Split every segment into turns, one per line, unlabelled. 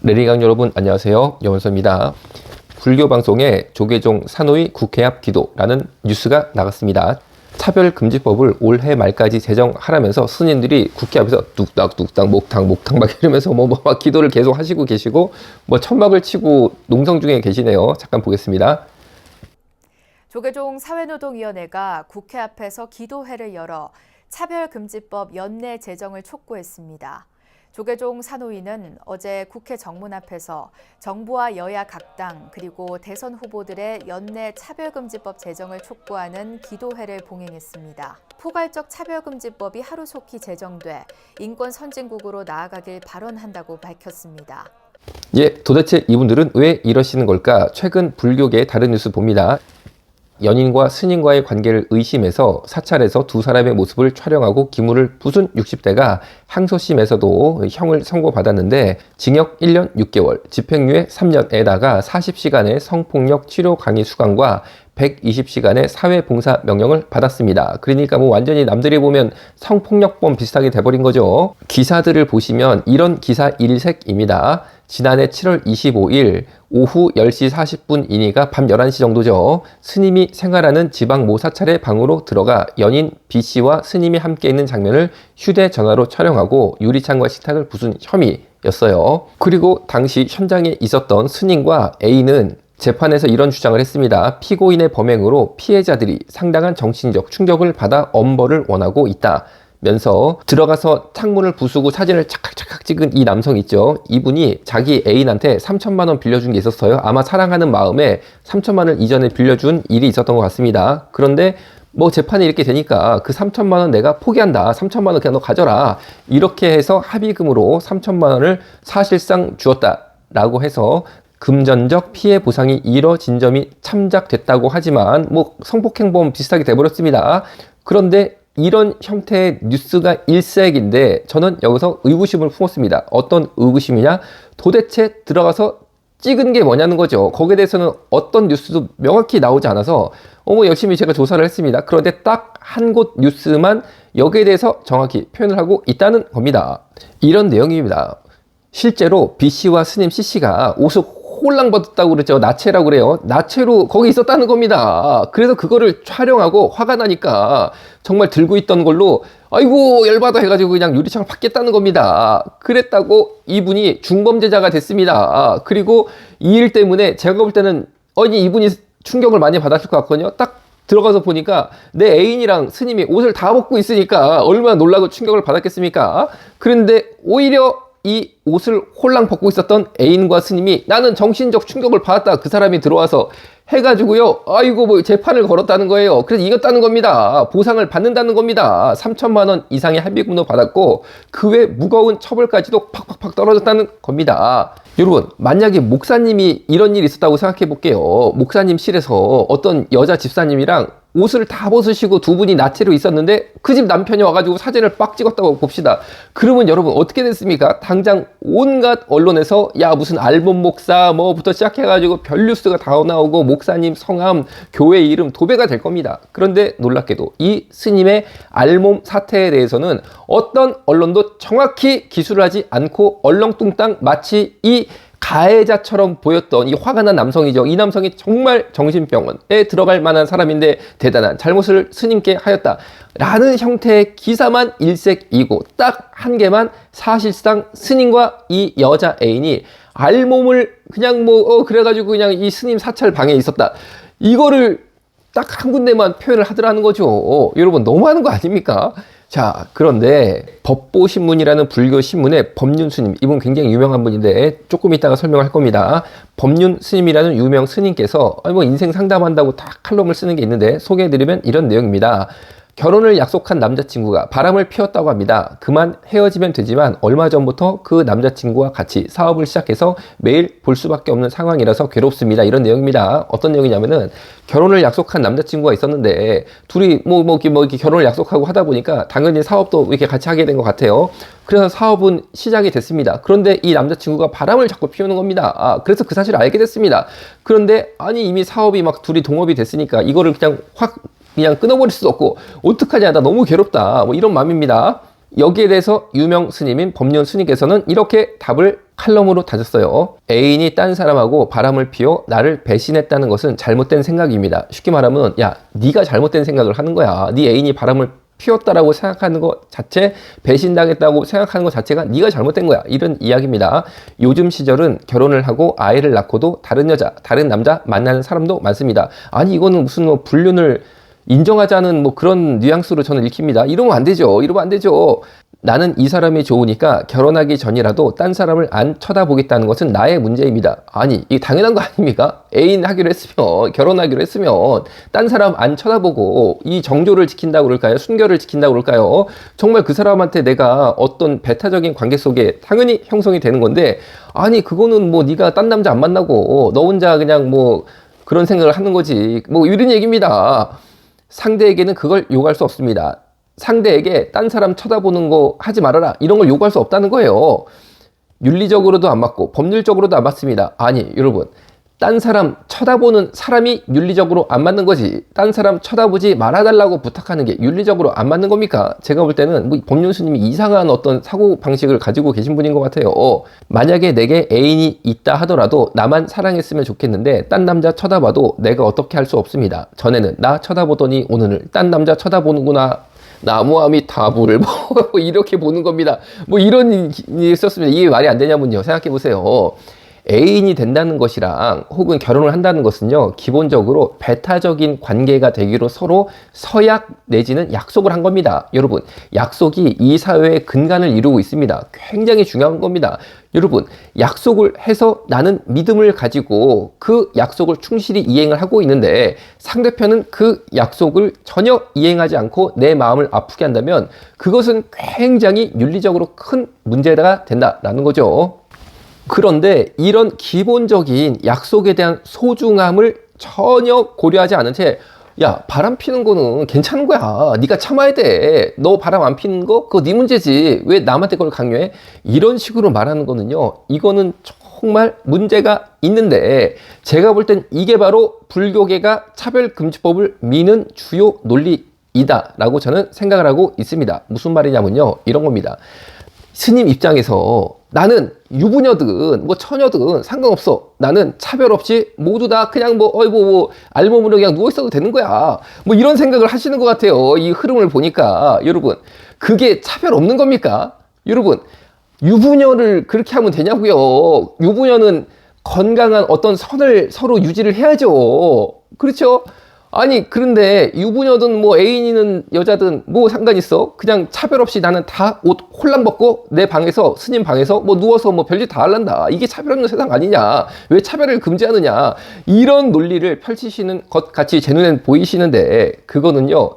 레리강 여러분 안녕하세요. 염원서입니다. 불교 방송에 조계종 사노이 국회 앞 기도라는 뉴스가 나갔습니다. 차별금지법을 올해 말까지 제정하라면서 스님들이 국회 앞에서 뚝딱뚝딱 목탕 막 이러면서 막 기도를 계속 하시고 계시고 천막을 치고 농성 중에 계시네요. 잠깐 보겠습니다.
조계종 사회노동위원회가 국회 앞에서 기도회를 열어 차별금지법 연내 제정을 촉구했습니다. 조계종 사노위는 어제 국회 정문 앞에서 정부와 여야 각 당 그리고 대선 후보들의 연내 차별금지법 제정을 촉구하는 기도회를 봉행했습니다. 포괄적 차별금지법이 하루속히 제정돼 인권 선진국으로 나아가길 발언한다고 밝혔습니다.
도대체 이분들은 왜 이러시는 걸까? 최근 불교계의 다른 뉴스 봅니다. 연인과 스님과의 관계를 의심해서 사찰에서 두 사람의 모습을 촬영하고 기물을 부순 60대가 항소심에서도 형을 선고받았는데 징역 1년 6개월, 집행유예 3년에다가 40시간의 성폭력 치료 강의 수강과 120시간의 사회봉사 명령을 받았습니다. 그러니까 완전히 남들이 보면 성폭력범 비슷하게 돼버린 거죠. 기사들을 보시면 이런 기사 일색입니다. 지난해 7월 25일 오후 10시 40분이니까 밤 11시 정도죠. 스님이 생활하는 지방 모 사찰의 방으로 들어가 연인 B씨와 스님이 함께 있는 장면을 휴대전화로 촬영하고 유리창과 식탁을 부순 혐의였어요. 그리고 당시 현장에 있었던 스님과 A는 재판에서 이런 주장을 했습니다. 피고인의 범행으로 피해자들이 상당한 정신적 충격을 받아 엄벌을 원하고 있다. 면서 들어가서 창문을 부수고 사진을 착각착각 찍은 이 남성 있죠. 이분이 자기 애인한테 3천만 원 빌려준 게 있었어요. 아마 사랑하는 마음에 3천만 원을 이전에 빌려준 일이 있었던 것 같습니다. 그런데 재판이 이렇게 되니까 그 3천만 원 내가 포기한다. 3천만 원 그냥 너 가져라. 이렇게 해서 합의금으로 3천만 원을 사실상 주었다라고 해서 금전적 피해 보상이 이뤄진 점이 참작됐다고 하지만 성폭행범 비슷하게 돼버렸습니다. 그런데 이런 형태의 뉴스가 일색인데 저는 여기서 의구심을 품었습니다. 어떤 의구심이냐? 도대체 들어가서 찍은 게 뭐냐는 거죠. 거기에 대해서는 어떤 뉴스도 명확히 나오지 않아서 열심히 제가 조사를 했습니다. 그런데 딱 한 곳 뉴스만 여기에 대해서 정확히 표현을 하고 있다는 겁니다. 이런 내용입니다. 실제로 B씨와 스님 C씨가 옷을 홀랑 벗었다고 그랬죠. 나체라고 그래요. 나체로 거기 있었다는 겁니다. 그래서 그거를 촬영하고 화가 나니까 정말 들고 있던 걸로 아이고 열받아 해가지고 그냥 유리창을 팠겠다는 겁니다. 그랬다고 이분이 중범죄자가 됐습니다. 그리고 이 일 때문에 제가 볼 때는 이분이 충격을 많이 받았을 것 같거든요. 딱 들어가서 보니까 내 애인이랑 스님이 옷을 다 벗고 있으니까 얼마나 놀라고 충격을 받았겠습니까? 그런데 오히려 이 옷을 홀랑 벗고 있었던 애인과 스님이 나는 정신적 충격을 받았다. 그 사람이 들어와서 해가지고요. 재판을 걸었다는 거예요. 그래서 이겼다는 겁니다. 보상을 받는다는 겁니다. 3천만 원 이상의 합의금도 받았고 그 외 무거운 처벌까지도 팍팍팍 떨어졌다는 겁니다. 여러분 만약에 목사님이 이런 일이 있었다고 생각해 볼게요. 목사님실에서 어떤 여자 집사님이랑 옷을 다 벗으시고 두 분이 나체로 있었는데 그 집 남편이 와가지고 사진을 빡 찍었다고 봅시다. 그러면 여러분 어떻게 됐습니까? 당장 온갖 언론에서 무슨 알몸 목사 부터 시작해가지고 별 뉴스가 다 나오고 목사님 성함 교회 이름 도배가 될 겁니다. 그런데 놀랍게도 이 스님의 알몸 사태에 대해서는 어떤 언론도 정확히 기술을 하지 않고 얼렁뚱땅 마치 이 가해자처럼 보였던 이 화가 난 남성이죠. 이 남성이 정말 정신병원에 들어갈 만한 사람인데 대단한 잘못을 스님께 하였다 라는 형태의 기사만 일색이고 딱 한 개만 사실상 스님과 이 여자 애인이 알몸을 그냥 그래가지고 그냥 이 스님 사찰 방에 있었다. 이거를 딱 한 군데만 표현을 하더라는 거죠. 여러분 너무하는 거 아닙니까? 자, 그런데 법보신문이라는 불교 신문의 법륜 스님, 이분 굉장히 유명한 분인데 조금 이따가 설명할 겁니다. 법륜 스님이라는 유명 스님께서 인생 상담한다고 다 칼럼을 쓰는 게 있는데 소개해드리면 이런 내용입니다. 결혼을 약속한 남자친구가 바람을 피웠다고 합니다. 그만 헤어지면 되지만 얼마 전부터 그 남자친구와 같이 사업을 시작해서 매일 볼 수밖에 없는 상황이라서 괴롭습니다. 이런 내용입니다. 어떤 내용이냐면은 결혼을 약속한 남자친구가 있었는데 둘이 이렇게 결혼을 약속하고 하다 보니까 당연히 사업도 이렇게 같이 하게 된 것 같아요. 그래서 사업은 시작이 됐습니다. 그런데 이 남자친구가 바람을 자꾸 피우는 겁니다. 그래서 그 사실을 알게 됐습니다. 그런데 이미 사업이 둘이 동업이 됐으니까 이거를 그냥 끊어버릴 수도 없고 어떡하냐 나 너무 괴롭다 이런 마음입니다. 여기에 대해서 유명 스님인 법륜 스님께서는 이렇게 답을 칼럼으로 다졌어요. 애인이 딴 사람하고 바람을 피워 나를 배신했다는 것은 잘못된 생각입니다. 쉽게 말하면 야, 네가 잘못된 생각을 하는 거야. 네 애인이 바람을 피웠다라고 생각하는 것 자체, 배신당했다고 생각하는 것 자체가 네가 잘못된 거야. 이런 이야기입니다. 요즘 시절은 결혼을 하고 아이를 낳고도 다른 여자, 다른 남자 만나는 사람도 많습니다. 아니 이거는 무슨 뭐 불륜을 인정하자는 뭐 그런 뉘앙스로 저는 읽힙니다. 이러면 안 되죠. 이러면 안 되죠. 나는 이 사람이 좋으니까 결혼하기 전이라도 딴 사람을 안 쳐다보겠다는 것은 나의 문제입니다. 아니, 이게 당연한 거 아닙니까? 애인 하기로 했으면, 결혼하기로 했으면, 딴 사람 안 쳐다보고, 이 정조를 지킨다고 그럴까요? 순결을 지킨다고 그럴까요? 정말 그 사람한테 내가 어떤 배타적인 관계 속에 당연히 형성이 되는 건데, 아니, 그거는 뭐 네가 딴 남자 안 만나고, 너 혼자 그냥 뭐 그런 생각을 하는 거지. 뭐 이런 얘기입니다. 상대에게는 그걸 요구할 수 없습니다. 상대에게 딴 사람 쳐다보는 거 하지 말아라 이런 걸 요구할 수 없다는 거예요. 윤리적으로도 안 맞고 법률적으로도 안 맞습니다. 아니 여러분, 딴 사람 쳐다보는 사람이 윤리적으로 안 맞는 거지 딴 사람 쳐다보지 말아달라고 부탁하는 게 윤리적으로 안 맞는 겁니까? 제가 볼 때는 뭐 법륜스님이 이상한 어떤 사고 방식을 가지고 계신 분인 것 같아요. 만약에 내게 애인이 있다 하더라도 나만 사랑했으면 좋겠는데 딴 남자 쳐다봐도 내가 어떻게 할 수 없습니다. 전에는 나 쳐다보더니 오늘은 딴 남자 쳐다보는구나, 나무아미 타부를 뭐 이렇게 보는 겁니다. 뭐 이런 일이 있었습니다. 이게 말이 안 되냐면요, 생각해 보세요. 애인이 된다는 것이랑 혹은 결혼을 한다는 것은요, 기본적으로 배타적인 관계가 되기로 서로 서약 내지는 약속을 한 겁니다. 여러분, 약속이 이 사회의 근간을 이루고 있습니다. 굉장히 중요한 겁니다. 여러분, 약속을 해서 나는 믿음을 가지고 그 약속을 충실히 이행을 하고 있는데 상대편은 그 약속을 전혀 이행하지 않고 내 마음을 아프게 한다면 그것은 굉장히 윤리적으로 큰 문제가 된다라는 거죠. 그런데 이런 기본적인 약속에 대한 소중함을 전혀 고려하지 않은 채, 야, 바람 피는 거는 괜찮은 거야. 네가 참아야 돼. 너 바람 안 피는 거? 그거 네 문제지. 왜 남한테 그걸 강요해? 이런 식으로 말하는 거는요, 이거는 정말 문제가 있는데, 제가 볼 땐 이게 바로 불교계가 차별금지법을 미는 주요 논리이다라고 저는 생각을 하고 있습니다. 무슨 말이냐면요, 이런 겁니다. 스님 입장에서 나는 유부녀든 뭐 처녀든 상관없어. 나는 차별 없이 모두 다 그냥 뭐 알몸으로 그냥 누워 있어도 되는 거야. 뭐 이런 생각을 하시는 것 같아요. 이 흐름을 보니까. 여러분, 그게 차별 없는 겁니까? 여러분, 유부녀를 그렇게 하면 되냐고요. 유부녀는 건강한 어떤 선을 서로 유지를 해야죠. 그렇죠? 아니, 그런데 유부녀든 뭐 애인이든 여자든 뭐 상관 있어? 그냥 차별 없이 나는 다 옷 홀랑 벗고 내 방에서, 스님 방에서 뭐 누워서 뭐 별짓 다 할란다. 이게 차별 없는 세상 아니냐? 왜 차별을 금지하느냐? 이런 논리를 펼치시는 것 같이 제 눈엔 보이시는데, 그거는요,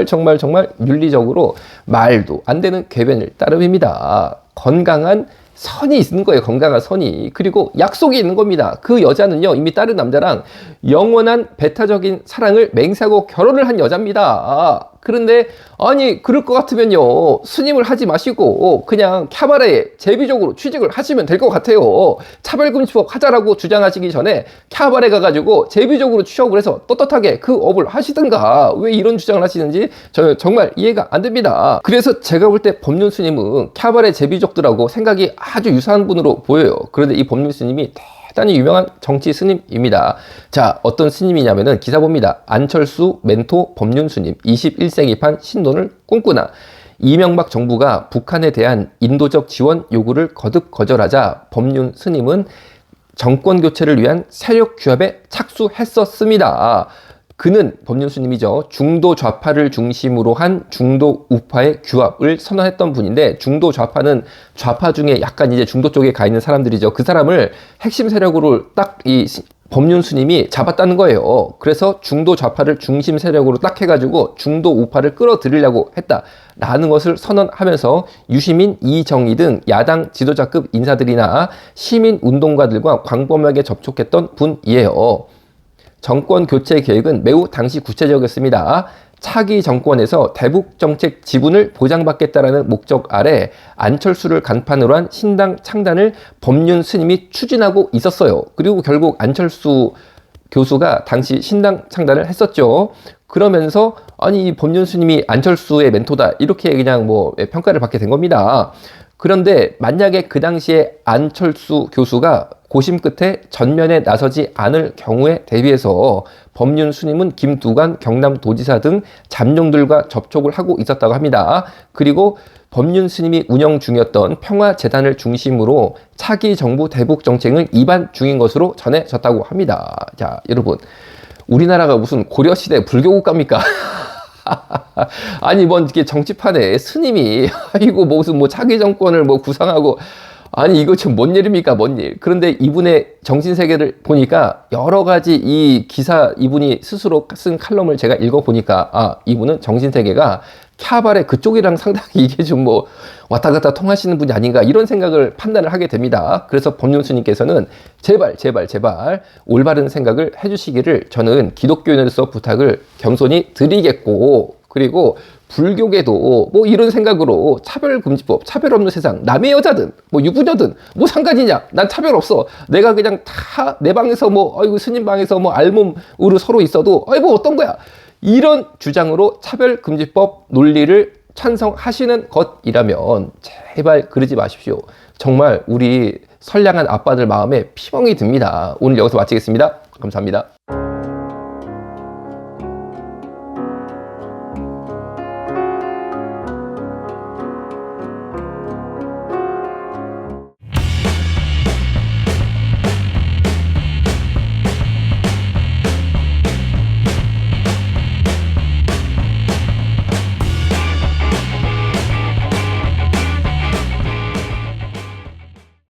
정말 윤리적으로 말도 안 되는 궤변일 따름입니다. 건강한 선이 있는 거예요. 건강한 선이. 그리고 약속이 있는 겁니다. 그 여자는요, 이미 다른 남자랑 영원한 배타적인 사랑을 맹세하고 결혼을 한 여자입니다. 그런데 아니, 그럴 것 같으면요, 스님을 하지 마시고 그냥 캬바레에 제비족으로 취직을 하시면 될 것 같아요. 차별금지법 하자라고 주장하시기 전에 캬바레 가가지고 제비족으로 취업을 해서 떳떳하게 그 업을 하시든가. 왜 이런 주장을 하시는지 저는 정말 이해가 안 됩니다. 그래서 제가 볼 때 법륜 스님은 캬바레 제비족들하고 생각이 아주 유사한 분으로 보여요. 그런데 이 법륜 스님이 대단히 유명한 정치 스님입니다. 자, 어떤 스님이냐면은 기사 봅니다. 안철수 멘토 법륜 스님, 21세기판 신론을 꿈꾸나. 이명박 정부가 북한에 대한 인도적 지원 요구를 거듭 거절하자 법륜 스님은 정권 교체를 위한 세력 규합에 착수했었습니다. 그는 법륜 스님이죠. 중도 좌파를 중심으로 한 중도 우파의 규합을 선언했던 분인데, 중도 좌파는 좌파 중에 약간 이제 중도 쪽에 가 있는 사람들이죠. 그 사람을 핵심 세력으로 딱 이 법륜 스님이 잡았다는 거예요. 그래서 중도 좌파를 중심 세력으로 딱 해가지고 중도 우파를 끌어들이려고 했다라는 것을 선언하면서 유시민, 이정희 등 야당 지도자급 인사들이나 시민 운동가들과 광범위하게 접촉했던 분이에요. 정권 교체 계획은 매우 당시 구체적이었습니다. 차기 정권에서 대북 정책 지분을 보장받겠다라는 목적 아래 안철수를 간판으로 한 신당 창단을 법륜 스님이 추진하고 있었어요. 그리고 결국 안철수 교수가 당시 신당 창단을 했었죠. 그러면서 아니, 이 법륜 스님이 안철수의 멘토다 이렇게 그냥 뭐 평가를 받게 된 겁니다. 그런데 만약에 그 당시에 안철수 교수가 고심 끝에 전면에 나서지 않을 경우에 대비해서 법륜 스님은 김두관 경남도지사 등 잠룡들과 접촉을 하고 있었다고 합니다. 그리고 법륜 스님이 운영 중이었던 평화재단을 중심으로 차기 정부 대북 정책을 이반 중인 것으로 전해졌다고 합니다. 자, 여러분, 우리나라가 무슨 고려시대 불교국가입니까? 아니, 뭐, 이렇게 정치판에 스님이, 아이고, 무슨 뭐 차기 정권을 뭐 구상하고, 아니, 이거 지금 뭔 일입니까? 뭔 일. 그런데 이분의 정신세계를 보니까 여러 가지 이 기사, 이분이 스스로 쓴 칼럼을 제가 읽어보니까, 아, 이분은 정신세계가 캬발의 그쪽이랑 상당히 이게 좀 뭐 왔다 갔다 통하시는 분이 아닌가 이런 생각을 판단을 하게 됩니다. 그래서 법륜스님께서는 제발 올바른 생각을 해주시기를 저는 기독교인으로서 부탁을 겸손히 드리겠고, 그리고 불교계도 뭐 이런 생각으로 차별금지법, 차별 없는 세상, 남의 여자든 뭐 유부녀든 뭐 상관이냐, 난 차별 없어, 내가 그냥 다 내 방에서 뭐 아이고 스님 방에서 뭐 알몸으로 서로 있어도 아이고 어떤 거야, 이런 주장으로 차별금지법 논리를 찬성하시는 것이라면 제발 그러지 마십시오. 정말 우리 선량한 아빠들 마음에 피멍이 듭니다. 오늘 여기서 마치겠습니다. 감사합니다.